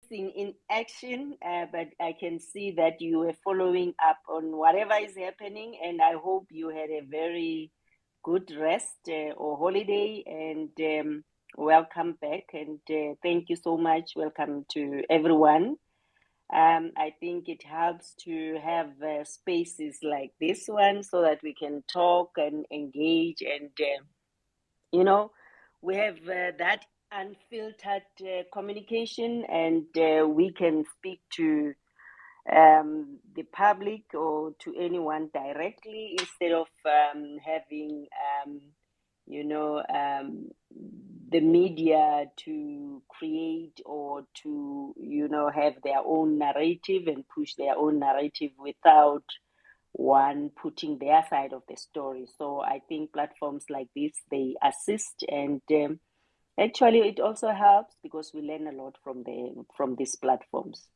missing in action, but I can see that you were following up on whatever is happening, and I hope you had a very good rest or holiday, and welcome back. And thank you so much. Welcome to everyone. I think it helps to have spaces like this one so that we can talk and engage, and we have that unfiltered communication, and we can speak to the public or to anyone directly instead of having you know the media to create or to have their own narrative and push their own narrative without one putting their side of the story. So I think platforms like this, they assist, and actually it also helps because we learn a lot from these platforms.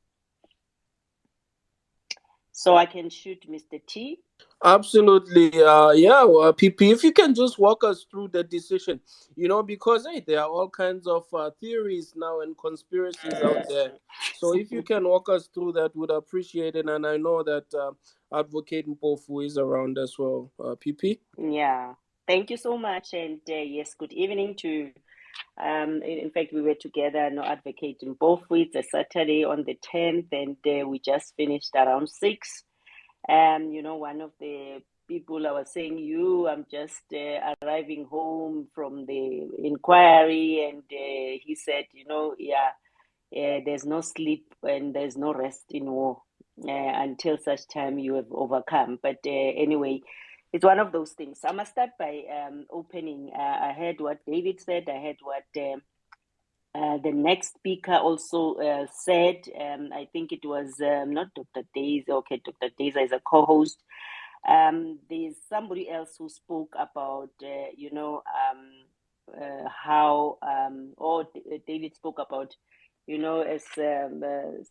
So I can shoot Mr. T. Absolutely. Yeah, well, PP, if you can just walk us through the decision, because hey, there are all kinds of theories now and conspiracies out there. So if you can walk us through that, would appreciate it. And I know that Advocate Mpofu is around as well. PP? Yeah, thank you so much. And yes, good evening to, in fact, we were together, advocating both weeks, a Saturday on the 10th, and we just finished around 6. One of the people I was saying, I'm just arriving home from the inquiry, and he said, there's no sleep and there's no rest in war until such time you have overcome. But anyway, it's one of those things. I must start by opening. I heard what David said. I heard what the next speaker also said. I think it was not Dr. Days. Okay, Dr. Days is a co-host. There's somebody else who spoke about, how, or David spoke about, as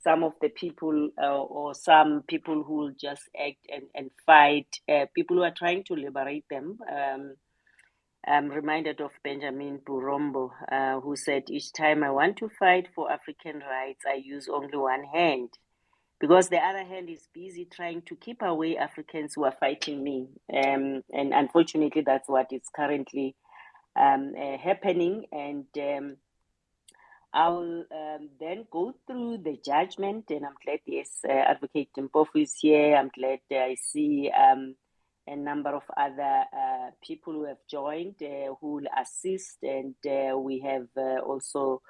some of the people or some people who will just act and fight, people who are trying to liberate them. I'm reminded of Benjamin Burombo, who said, each time I want to fight for African rights, I use only one hand, because the other hand is busy trying to keep away Africans who are fighting me. And unfortunately, that's what is currently happening. And I'll then go through the judgment, and I'm glad, yes, Advocate Mpofu is here. I'm glad I see a number of other people who have joined who will assist, and we have also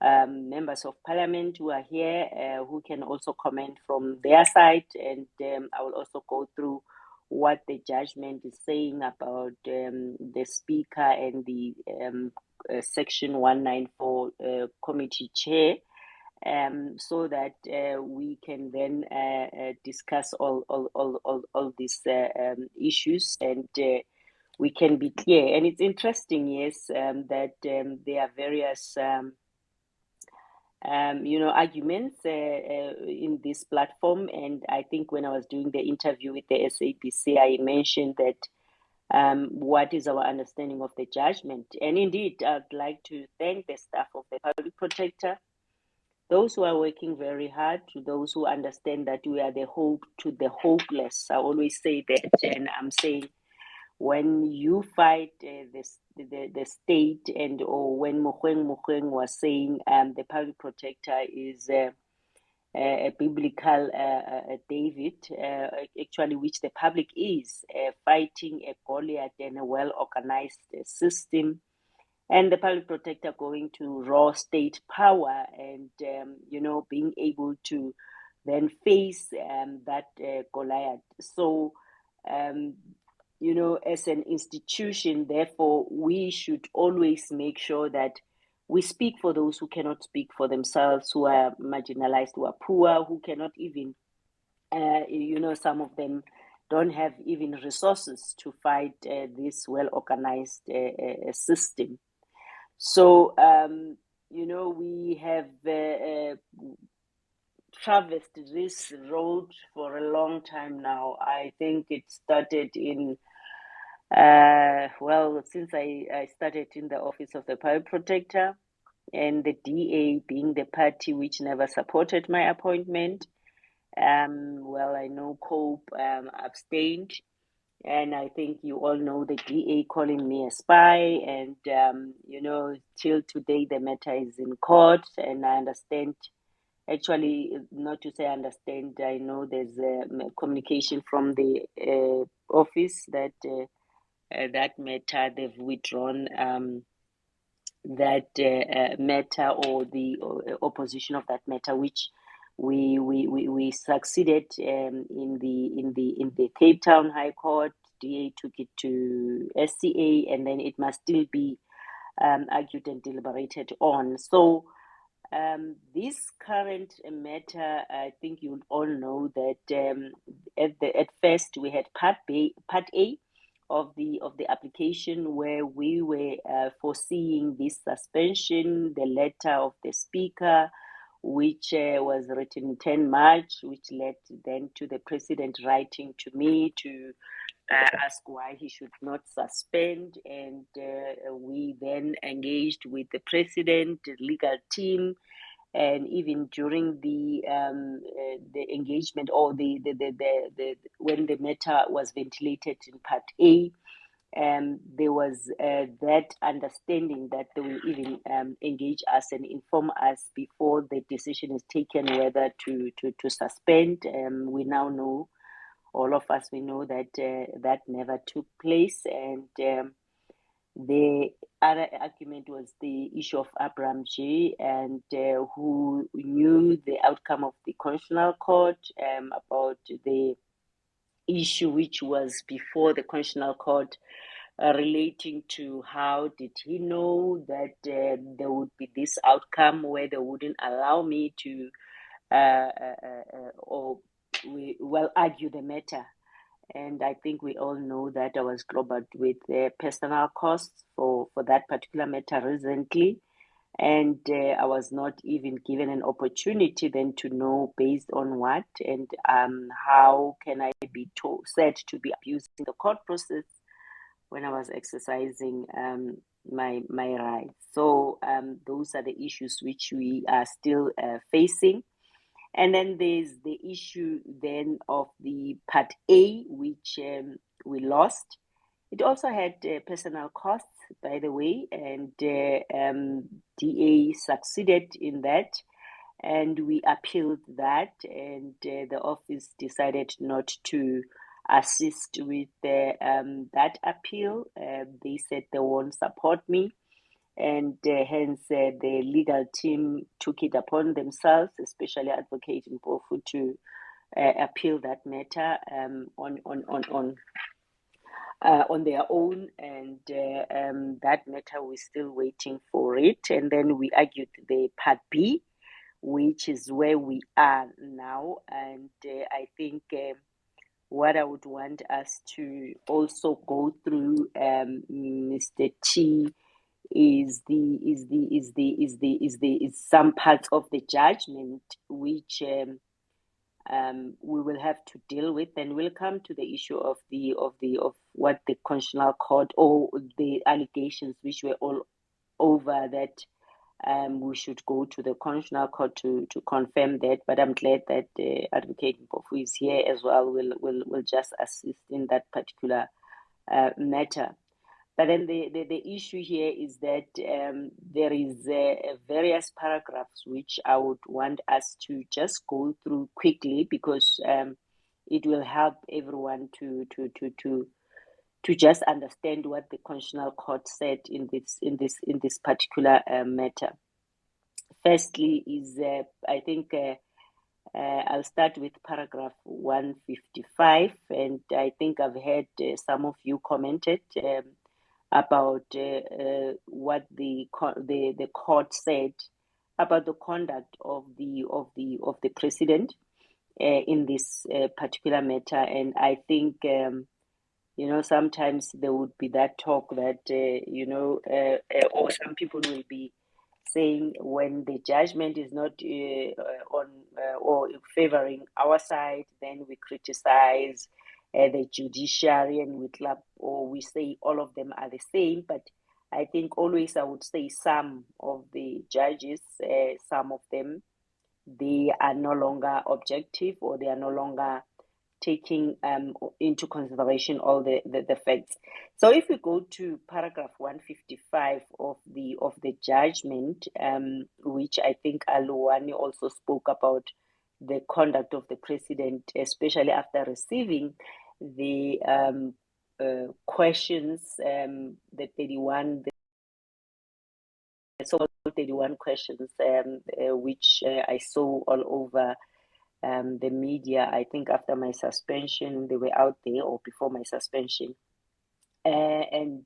members of parliament who are here who can also comment from their side, and I will also go through what the judgment is saying about the speaker and the section 194 committee chair, so that we can then discuss all these issues, and we can be clear. And it's interesting, yes, that there are various arguments in this platform. And I think when I was doing the interview with the SABC, I mentioned that what is our understanding of the judgment. And indeed, I'd like to thank the staff of the Public Protector, those who are working very hard, to those who understand that we are the hope to the hopeless. I always say that, and I'm saying, when you fight the state, and or when Mkhwebane was saying the Public Protector is a biblical David, actually, which the public is, fighting a Goliath and a well-organized system, and the Public Protector going to raw state power, and being able to then face that Goliath. So as an institution, therefore, we should always make sure that we speak for those who cannot speak for themselves, who are marginalized, who are poor, who cannot even, some of them don't have even resources to fight this well-organized system. So, we have traversed this road for a long time now. I think it started in since I started in the office of the Public Protector, and the DA being the party which never supported my appointment. Well, I know Cope abstained, and I think you all know the DA calling me a spy, and till today the matter is in court, and I understand. Actually, not to say understand, I know there's communication from the office that that matter they've withdrawn that matter, or the opposition of that matter, which we succeeded in the Cape Town High Court. DA took it to SCA, and then it must still be argued and deliberated on. So this current matter, I think you all know that at first we had Part A of the application, where we were foreseeing this suspension, the letter of the speaker, which was written 10 March, which led then to the president writing to me to ask why he should not suspend. And we then engaged with the president, the legal team, and even during the engagement, or the when the matter was ventilated in Part A, there was that understanding that they will even engage us and inform us before the decision is taken whether to suspend. We now know, all of us, we know that that never took place. And the other argument was the issue of Abraham J, and who knew the outcome of the Constitutional Court about the issue which was before the Constitutional Court, relating to how did he know that there would be this outcome where they wouldn't allow me to argue the matter. And I think we all know that I was global with personal costs for that particular matter recently. And I was not even given an opportunity then to know based on what, and how can I be said to be abusing the court process when I was exercising my rights. So those are the issues which we are still facing. And then there's the issue then of the Part A, which we lost. It also had personal costs, by the way, and DA succeeded in that, and we appealed that, and the office decided not to assist with that appeal. They said they won't support me, and hence the legal team took it upon themselves, especially Advocate Mpofu, to appeal that matter on their own, and that matter we're still waiting for it. And then we argued the Part B, which is where we are now, and I think what I would want us to also go through, Mr. T, is some parts of the judgment which we will have to deal with. And we'll come to the issue of what the Constitutional Court, or the allegations which were all over that we should go to the Constitutional Court to confirm that. But I'm glad that Advocate Mpofu is here as well. Will just assist in that particular matter. But then the issue here is that there is various paragraphs which I would want us to just go through quickly, because it will help everyone to just understand what the Constitutional Court said in this particular matter. Firstly, is I think I'll start with paragraph 155, and I think I've heard some of you commented about what the court said about the conduct of the president in this particular matter. And I think sometimes there would be that talk that or some people will be saying, when the judgment is not on or favoring our side, then we criticize the judiciary, and we clap, or we say all of them are the same. But I think always I would say some of the judges, some of them, they are no longer objective, or they are no longer taking into consideration all the facts. So if we go to paragraph 155 of the judgment, which I think Aluwani also spoke about the conduct of the president, especially after receiving the questions, the 31, the so-called 31 questions, which I saw all over the media. I think after my suspension, they were out there, or before my suspension, and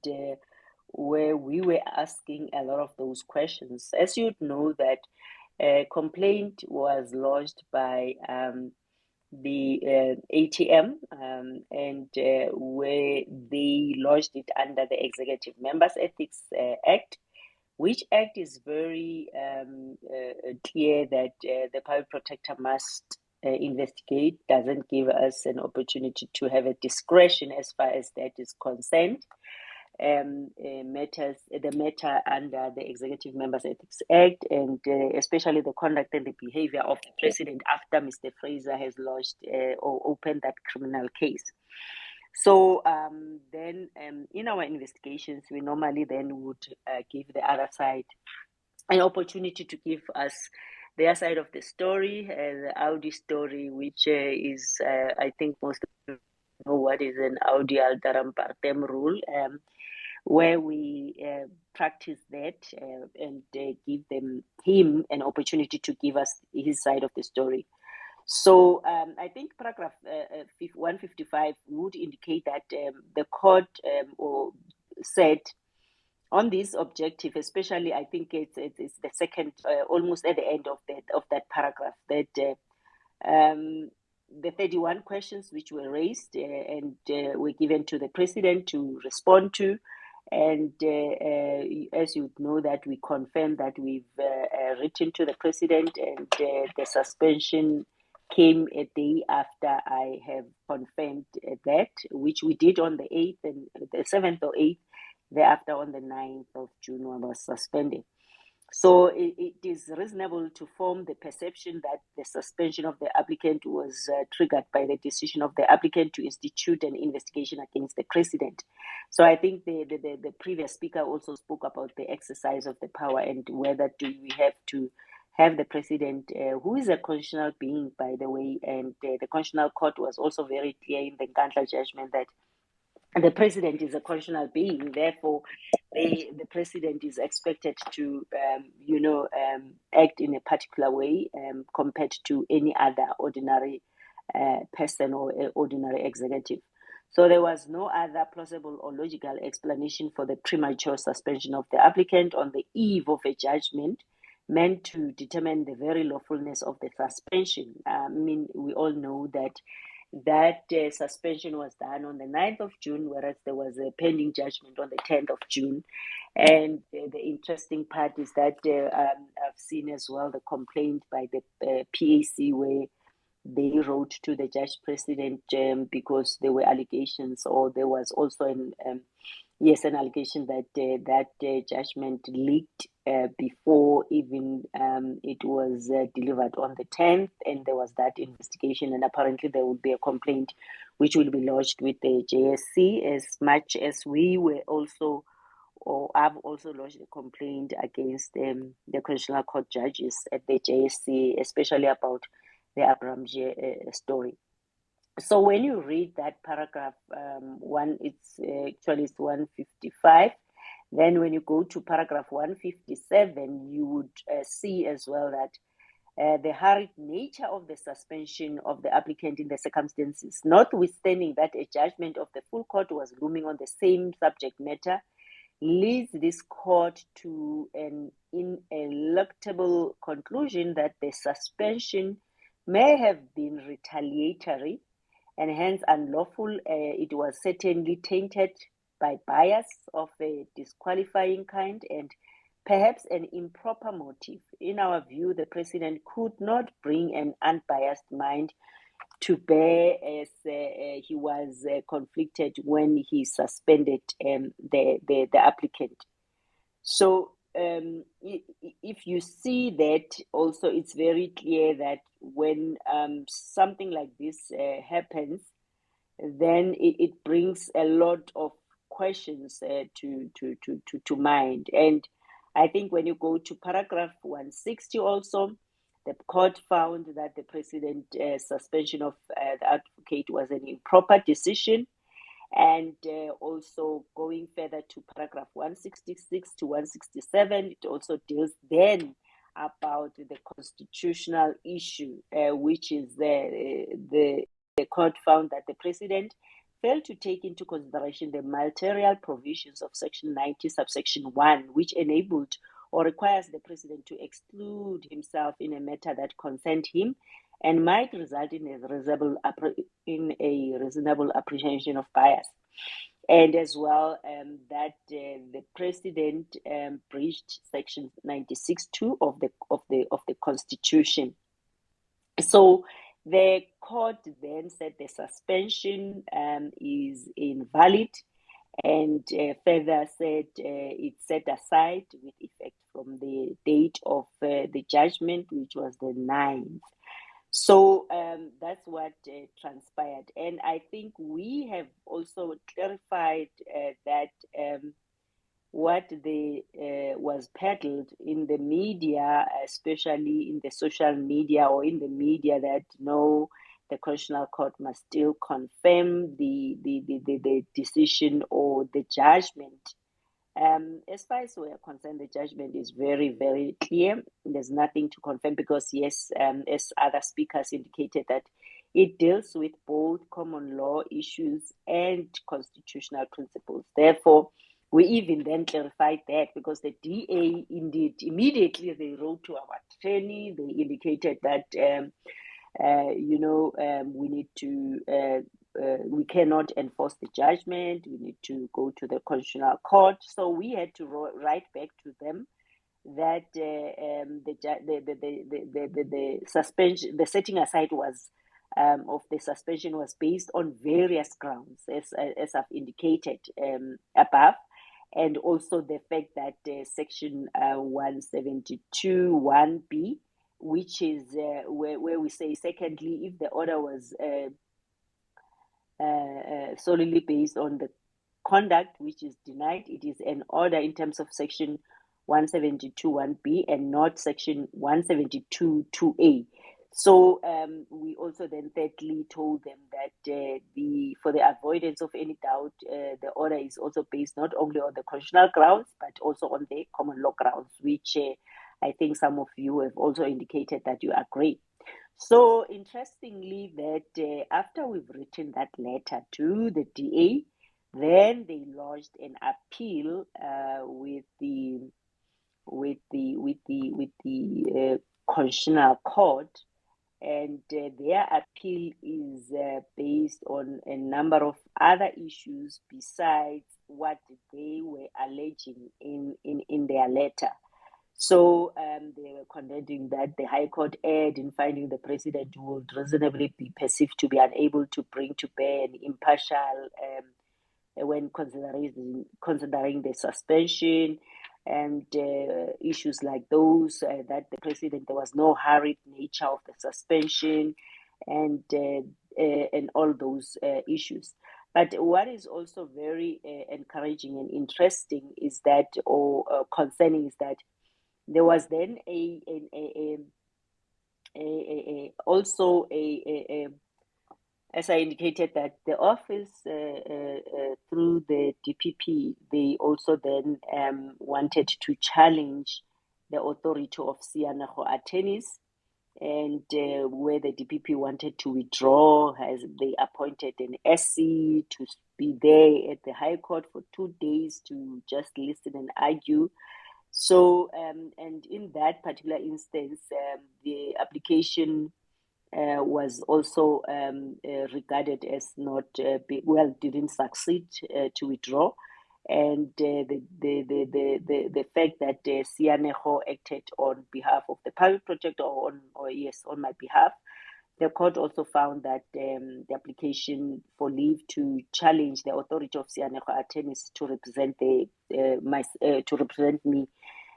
where we were asking a lot of those questions. As you know, that a complaint was lodged by the ATM, and where they lodged it under the Executive Members Ethics Act, which act is very clear that the public protector must investigate, doesn't give us an opportunity to have a discretion as far as that is concerned. The matter under the Executive Members Ethics Act, and especially the conduct and the behavior of the president after Mr. Fraser has lodged or opened that criminal case. So then in our investigations, we normally then would give the other side an opportunity to give us their side of the story, the Audi story, which is, I think most of you know what is an Audi Altaram Partem rule, where we practice that and give him an opportunity to give us his side of the story. So I think paragraph 155 would indicate that the court or said on this objective, especially I think it's the second, almost at the end of that paragraph, that the 31 questions which were raised and were given to the president to respond to. And as you know, that we confirmed that we've written to the president, and the suspension came a day after I have confirmed that, which we did on the 8th and the 7th or 8th. Thereafter, on the 9th of June, I was suspended. So it is reasonable to form the perception that the suspension of the applicant was triggered by the decision of the applicant to institute an investigation against the president. So I think the previous speaker also spoke about the exercise of the power, and whether do we have to have the president, who is a constitutional being, by the way, and the Constitutional Court was also very clear in the Nkandla judgment that the president is a constitutional being. Therefore, the president is expected to, act in a particular way compared to any other ordinary person or ordinary executive. So there was no other plausible or logical explanation for the premature suspension of the applicant on the eve of a judgment meant to determine the very lawfulness of the suspension. I mean, we all know that suspension was done on the 9th of June, whereas there was a pending judgment on the 10th of June. And the interesting part is that I've seen as well the complaint by the PAC, where they wrote to the judge president because there were allegations, or there was also an allegation that that judgment leaked before even it was delivered on the 10th, and there was that investigation, and apparently there will be a complaint which will be lodged with the JSC, as much as we were also, or I've also lodged a complaint against the Constitutional Court judges at the JSC, especially about the Abraham story. So when you read that paragraph, it's 155. Then when you go to paragraph 157, you would see as well that the hurried nature of the suspension of the applicant in the circumstances, notwithstanding that a judgment of the full court was looming on the same subject matter, leads this court to an ineluctable conclusion that the suspension may have been retaliatory and hence unlawful. It was certainly tainted by bias of a disqualifying kind and perhaps an improper motive. In our view, the president could not bring an unbiased mind to bear, as he was conflicted when he suspended the applicant. So if you see that, also it's very clear that when something like this happens, then it brings a lot of questions to mind. And I think when you go to paragraph 160 also, the court found that the president suspension of the advocate was an improper decision. And also going further to paragraph 166 to 167, it also deals then about the constitutional issue, which is the court found that the president failed to take into consideration the material provisions of Section 90, subsection 1, which enabled or requires the president to exclude himself in a matter that concerned him and might result in a reasonable apprehension of bias. And as well, that the president breached Section 96(2) of the Constitution. So the court then said the suspension is invalid, and further said it's set aside with effect from the date of the judgment, which was the 9th. So that's what transpired. And I think we have also clarified that what was peddled in the media, especially in the social media or in the media, that no, the Constitutional Court must still confirm the decision or the judgment. As far as we are concerned, the judgment is very, very clear. There's nothing to confirm because, yes, as other speakers indicated, that it deals with both common law issues and constitutional principles. Therefore, we even then clarified that because the DA, indeed, immediately they wrote to our attorney. They indicated that, we need to. We cannot enforce the judgment. We need to go to the Constitutional Court. So we had to write back to them that the suspension, the setting aside was of the suspension was based on various grounds, as I've indicated above, and also the fact that Section 172 1B, which is where we say, secondly, if the order was solely based on the conduct which is denied, it is an order in terms of Section 172 1B and not Section 172 2A. So we also then thirdly told them that for the avoidance of any doubt, the order is also based not only on the constitutional grounds but also on the common law grounds, which I think some of you have also indicated that you agree. So interestingly, that after we've written that letter to the DA, then they lodged an appeal with the Constitutional Court, and their appeal is based on a number of other issues besides what they were alleging in their letter. So they were contending that the High Court erred in finding the president would reasonably be perceived to be unable to bring to bear an impartial when considering the suspension and issues like those, that the president, there was no hurried nature of the suspension and all those issues. But what is also very encouraging and interesting is that, or concerning, is that there was then also as I indicated, that the office through the DPP, they also then wanted to challenge the authority of Sianego attorneys, and where the DPP wanted to withdraw, as they appointed an SC to be there at the High Court for 2 days to just listen and argue. So, and in that particular instance, the application was also regarded as not didn't succeed to withdraw, and the fact that Sianego acted on behalf of the public protector, on my behalf, The court also found that the application for leave to challenge the authority of Siyaneko attorneys to represent to represent me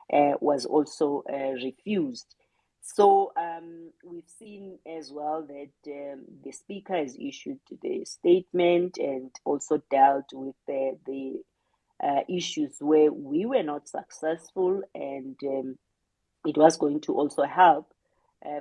was also refused. So we've seen as well that the speaker has issued the statement and also dealt with the issues where we were not successful, and it was going to also help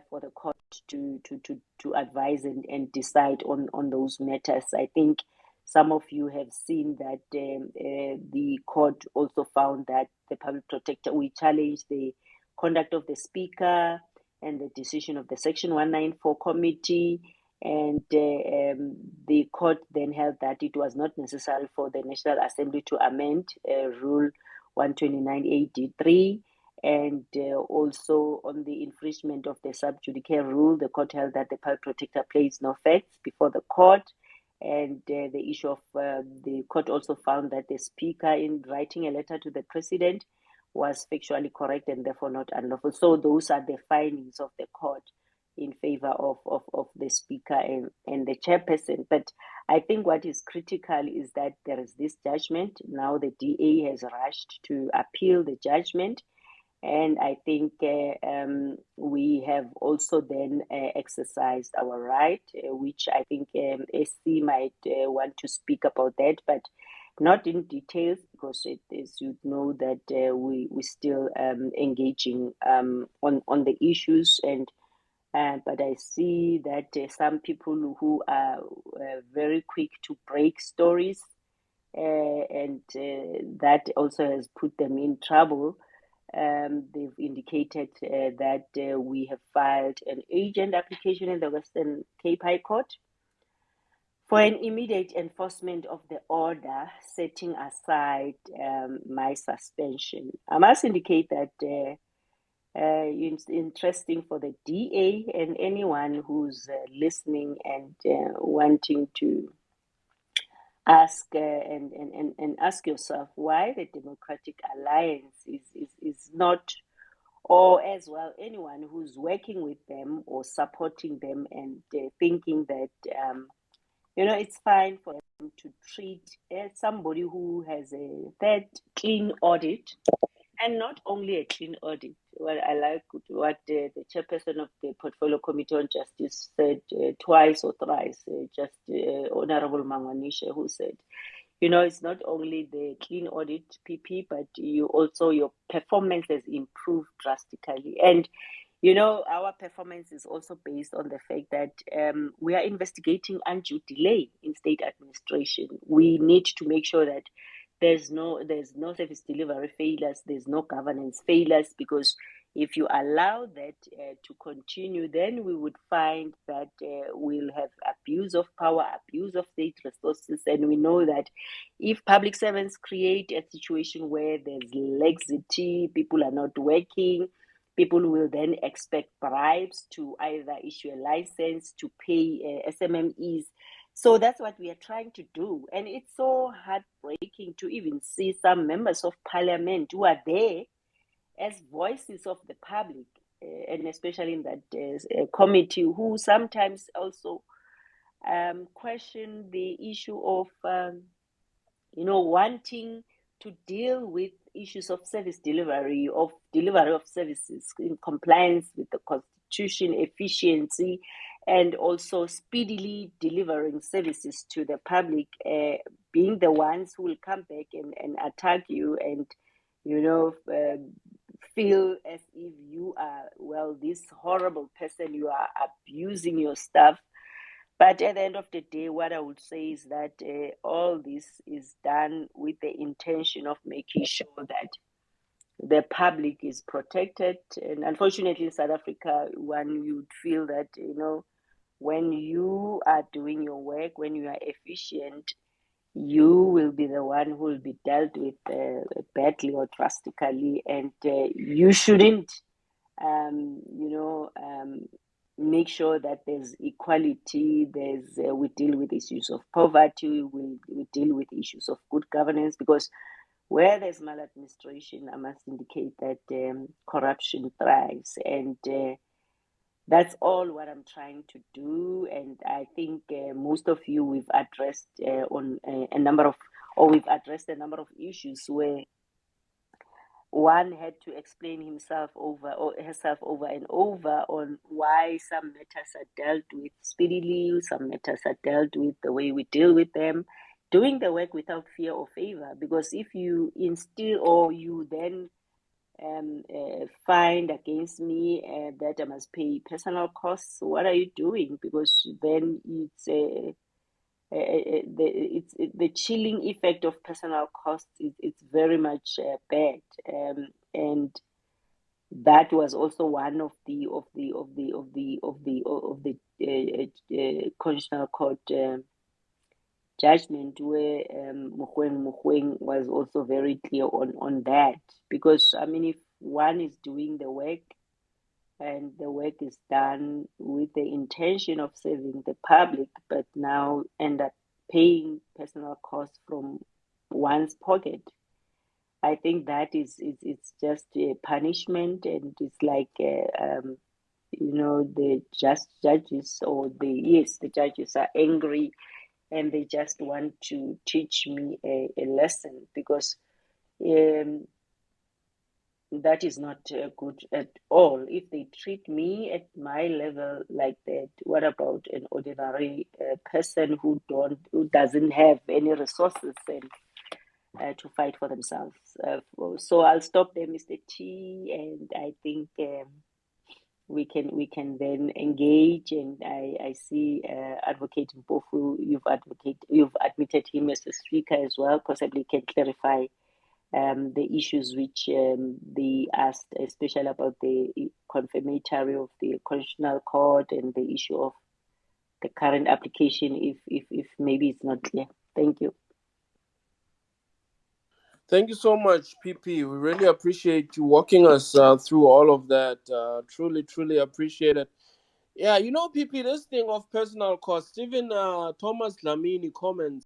for the court to advise and decide on those matters. I think some of you have seen that the court also found that the public protector, we challenged the conduct of the speaker and the decision of the Section 194 committee. And the court then held that it was not necessary for the National Assembly to amend Rule 129A(d)(3). And also on the infringement of the sub judice rule, the court held that the public protector placed no facts before the court. And the issue of the court also found that the speaker, in writing a letter to the president, was factually correct and therefore not unlawful. So those are the findings of the court in favor of the speaker and the chairperson. But I think what is critical is that there is this judgment. Now the DA has rushed to appeal the judgment. And I think we have also then exercised our right, which I think SC might want to speak about that, but not in details, because it is, you know, that we still engaging on the issues. And but I see that some people who are very quick to break stories, and that also has put them in trouble. They've indicated that we have filed an urgent application in the Western Cape High Court for an immediate enforcement of the order, setting aside my suspension. I must indicate that it's interesting for the DA and anyone who's listening and wanting to ask and ask yourself why the Democratic Alliance is not, or as well anyone who's working with them or supporting them and thinking that it's fine for them to treat somebody who has a third clean audit, and not only a clean audit. Well, I like what the chairperson of the Portfolio Committee on Justice said twice or thrice, just Honorable Mangwanishe, who said, it's not only the clean audit PP, but your performance has improved drastically. And, our performance is also based on the fact that we are investigating undue delay in state administration. We need to make sure that there's no service delivery failures, there's no governance failures, because if you allow that to continue, then we would find that we'll have abuse of power, abuse of state resources. And we know that if public servants create a situation where there's laxity, people are not working, people will then expect bribes to either issue a license, to pay SMMEs. So that's what we are trying to do. And it's so heartbreaking to even see some members of parliament who are there as voices of the public, and especially in that committee, who sometimes also question the issue of, wanting to deal with issues of service delivery of services in compliance with the Constitution, efficiency, and also speedily delivering services to the public, being the ones who will come back and attack you and, feel as if you are, this horrible person, you are abusing your staff. But at the end of the day, what I would say is that all this is done with the intention of making sure that the public is protected. And unfortunately, in South Africa, one would feel that, when you are doing your work, when you are efficient, you will be the one who will be dealt with badly or drastically, and you shouldn't, make sure that there's equality. We deal with issues of poverty. We deal with issues of good governance, because where there's maladministration, I must indicate that corruption thrives. And that's all what I'm trying to do. And I think most of you we've addressed on a number of, or we've addressed a number of issues where one had to explain himself over or herself over and over on why some matters are dealt with speedily, some matters are dealt with the way we deal with them, doing the work without fear or favor. Because if you instill or you then find against me that I must pay personal costs, what are you doing? Because then the chilling effect of personal costs is very much bad, and that was also one of the constitutional court judgment where Mkhwebane was also very clear on that, because I mean if one is doing the work and the work is done with the intention of serving the public, but now end up paying personal costs from one's pocket. I think that is it's just a punishment, and it's like the just judges or the judges are angry and they just want to teach me a lesson, because um, that is not good at all. If they treat me at my level like that, what about an ordinary person who doesn't have any resources and to fight for themselves? So I'll stop there, Mr. T, and I think we can then engage. And I see Advocate Mpofu, you've admitted him as a speaker as well. Possibly can clarify the issues which they asked, especially about the confirmatory of the constitutional court and the issue of the current application, if maybe it's not clear. Thank you. Thank you so much, PP. We really appreciate you walking us through all of that. Truly, truly appreciate it. Yeah, PP, this thing of personal cost, even Thomas Lamini comments